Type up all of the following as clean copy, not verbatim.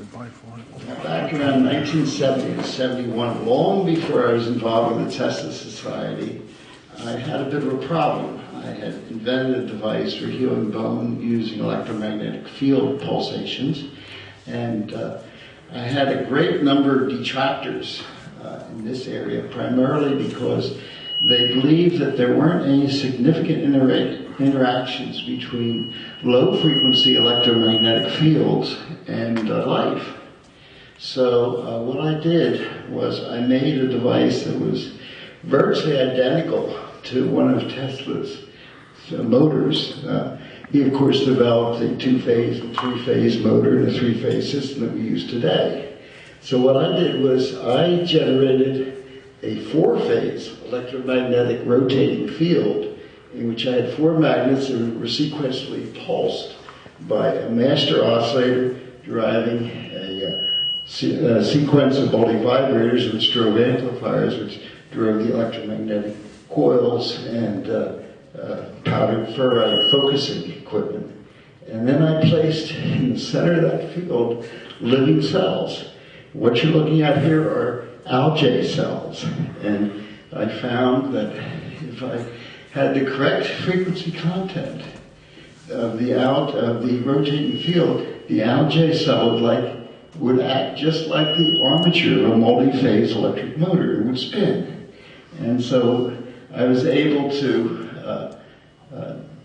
Back around 1970 to 71, long before I was involved with the Tesla Society, I had a bit of a problem. I had invented a device for healing bone using electromagnetic field pulsations, and I had a great number of detractors in this area, primarily because they believed that there weren't any significant interactions between low-frequency electromagnetic fields and life. So what I did was I made a device that was virtually identical to one of Tesla's motors. He, of course, developed a two-phase and three-phase motor and a three-phase system that we use today. So what I did was I generated a four-phase electromagnetic rotating field in which I had four magnets that were sequentially pulsed by a master oscillator driving a sequence of multivibrators which drove amplifiers, which drove the electromagnetic coils and powdered ferrite focusing equipment. And then I placed in the center of that field living cells. What you're looking at here are algae cells. And I found that if I had the correct frequency content of the rotating field, the algae cell would act just like the armature of a multi-phase electric motor. It would spin. And so I was able to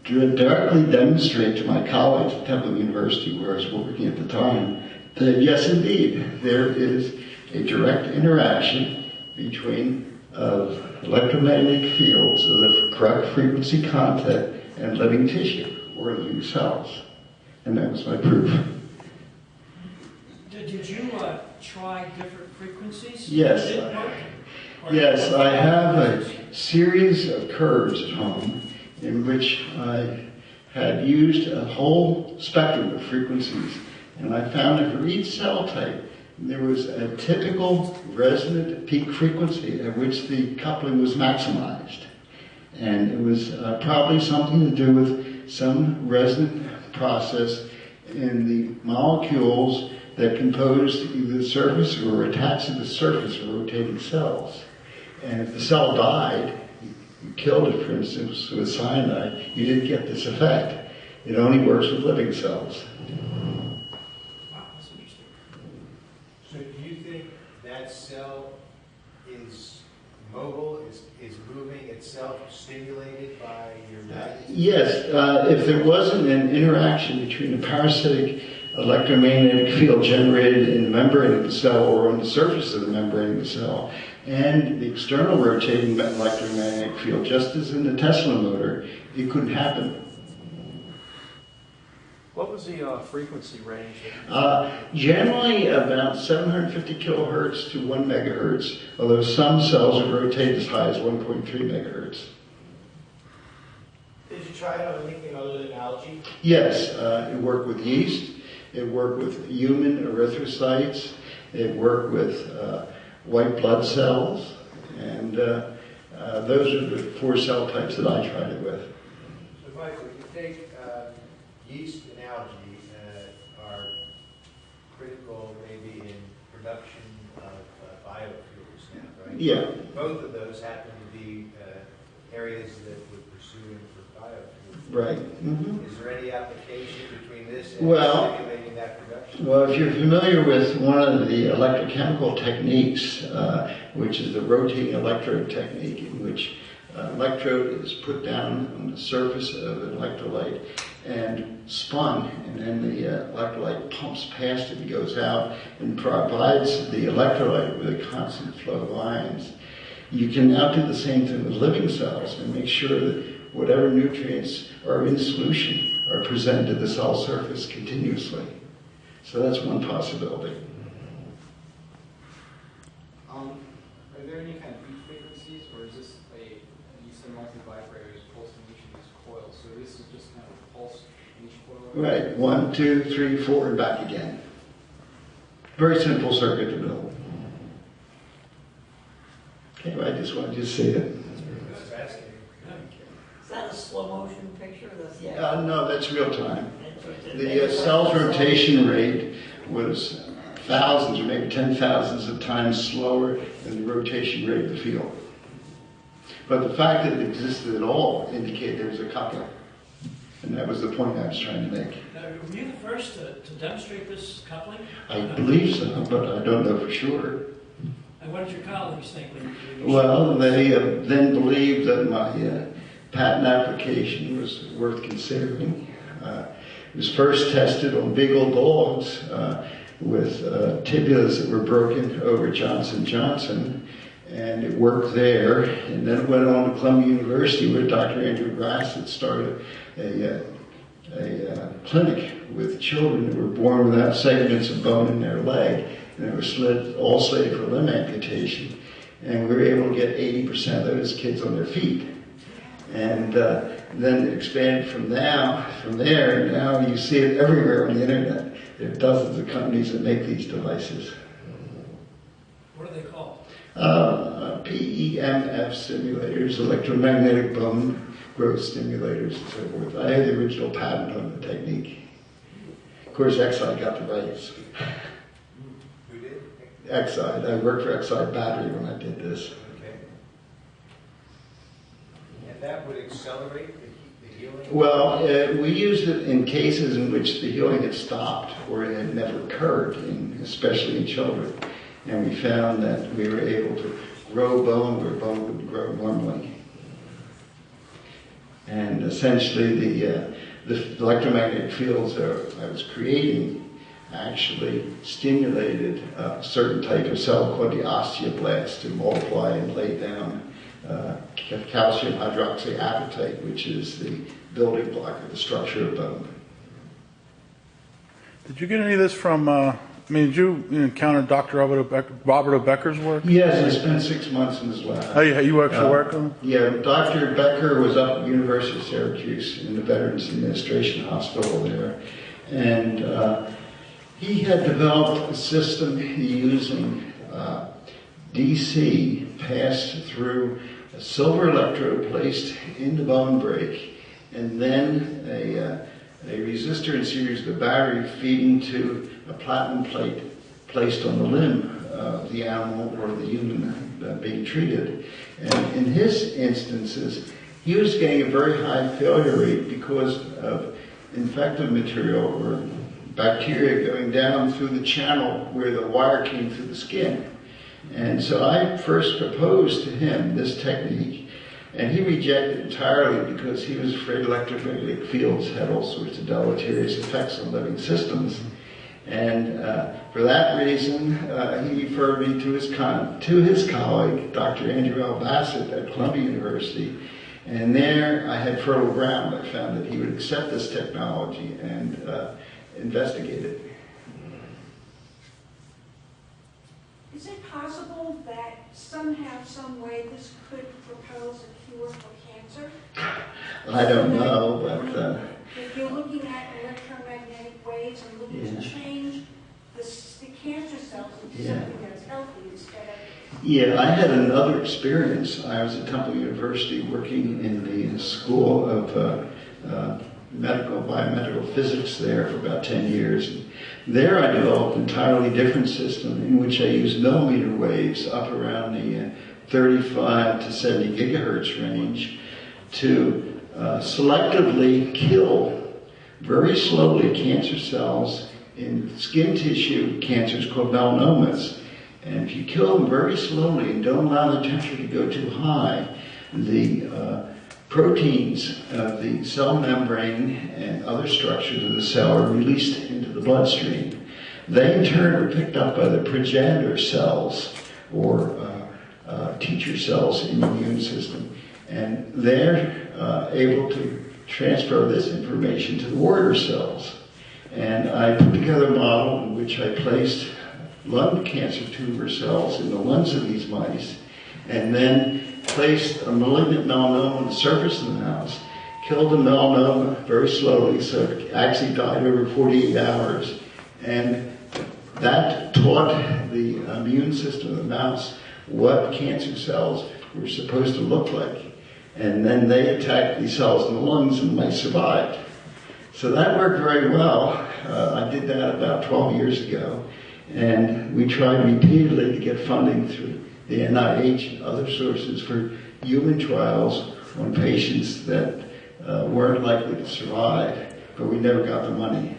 directly demonstrate to my colleagues at Temple University, where I was working at the time, that yes, indeed, there is a direct interaction between electromagnetic fields of the correct frequency content and living tissue or living cells. And that was my proof. Did you try different frequencies? Yes. Yes, I have a series of curves at home in which I had used a whole spectrum of frequencies, and I found that for each cell type there was a typical resonant peak frequency at which the coupling was maximized. And it was probably something to do with some resonant process in the molecules that composed either the surface or were attached to the surface of rotating cells. And if the cell died, you killed it, for instance, with cyanide, you didn't get this effect. It only works with living cells. Wow, that's interesting. So do you think that cell is mobile, is moving itself, stimulated by your magnet? Yes, if there wasn't an interaction between the parasitic electromagnetic field generated in the membrane of the cell or on the surface of the membrane of the cell and the external rotating electromagnetic field, just as in the Tesla motor, it couldn't happen. What was the frequency range? Generally about 750 kilohertz to 1 megahertz, although some cells would rotate as high as 1.3 megahertz. Did you try it on anything other than algae? Yes, it worked with yeast, it worked with human erythrocytes, it worked with white blood cells, and those are the four cell types that I tried it with. So Michael, you take yeast and algae are critical maybe in production of biofuels now, right? Yeah. Both of those happen to be areas that we're pursuing for biofuels. Right. Mm-hmm. Is there any application between this and stimulating that production? Well, if you're familiar with one of the electrochemical techniques, which is the rotating electrode technique, in which electrode is put down on the surface of an electrolyte and spun, and then the electrolyte pumps past it and goes out and provides the electrolyte with a constant flow of ions. You can now do the same thing with living cells and make sure that whatever nutrients are in solution are presented to the cell surface continuously. So that's one possibility. Are there any kind of peak frequencies, or is this you said multivibrators pulsing each of these coils, so this is just kind of a pulse in each coil? Right, 1, 2, 3, 4, and back again. Very simple circuit to build. Okay, well, I just wanted you to see it. That's fascinating. Is that a slow motion picture? No, that's real time. The cell's rotation rate was thousands or maybe 10,000s of times slower than the rotation rate of the field. But the fact that it existed at all indicated there was a coupling. And that was the point I was trying to make. Now, were you the first to demonstrate this coupling? I believe so, but I don't know for sure. And what did your colleagues think when you Well, they then believed that my patent application was worth considering. It was first tested on big old dogs with tibias that were broken over Johnson & Johnson, and it worked there. And then it went on to Columbia University, where Dr. Andrew Grassett started a clinic with children who were born without segments of bone in their leg, and they were all slated for limb amputation. And we were able to get 80% of those kids on their feet. And then it expanded from there, and now you see it everywhere on the internet. There are dozens of companies that make these devices. What are they called? PEMF simulators, electromagnetic bone growth stimulators, and so forth. I had the original patent on the technique. Of course, Exide got the rights. Who did? Exide. I worked for Exide Battery when I did this. Okay. And that would accelerate the healing? Well, we used it in cases in which the healing had stopped or it had never occurred, especially in children. And we found that we were able to grow bone where bone wouldn't grow normally. And essentially the electromagnetic fields that I was creating actually stimulated a certain type of cell called the osteoblasts to multiply and lay down calcium hydroxyapatite, which is the building block of the structure of bone. Did you get any of this from, did you encounter Dr. Robert Becker's work? Yes, I spent 6 months in his lab. Oh, yeah, you actually worked on him? Yeah, Dr. Becker was up at the University of Syracuse in the Veterans Administration Hospital there. And he had developed a system using DC passed through a silver electrode placed in the bone break, and then a resistor in series with a battery feeding to a platinum plate placed on the limb of the animal or the human being treated. And in his instances, he was getting a very high failure rate because of infective material or bacteria going down through the channel where the wire came through the skin. And so I first proposed to him this technique, and he rejected it entirely because he was afraid electromagnetic fields had all sorts of deleterious effects on living systems. And for that reason, he referred me to his colleague, Dr. Andrew L. Bassett at Columbia University. And there I had fertile ground. I found that he would accept this technology and investigate it. Is it possible that somehow, some way, this could propose a cure for cancer? I don't know, but If you're looking at electromagnetic waves and looking to change the cancer cells into something that's healthy instead of... yeah, I had another experience. I was at Temple University working in the School of biomedical physics there for about 10 years. And there I developed an entirely different system in which I used millimeter waves up around the 35 to 70 gigahertz range to selectively kill very slowly cancer cells in skin tissue cancers called melanomas. And if you kill them very slowly and don't allow the temperature to go too high, the proteins of the cell membrane and other structures of the cell are released into the bloodstream. They in turn are picked up by the progenitor cells or teacher cells in the immune system. And they're able to transfer this information to the warrior cells. And I put together a model in which I placed lung cancer tumor cells in the lungs of these mice, and then placed a malignant melanoma on the surface of the mouse, killed the melanoma very slowly, so it actually died over 48 hours. And that taught the immune system of the mouse what cancer cells were supposed to look like. And then they attacked these cells in the lungs and the mice survived. So that worked very well. I did that about 12 years ago. And we tried repeatedly to get funding through the NIH and other sources for human trials on patients that weren't likely to survive, but we never got the money.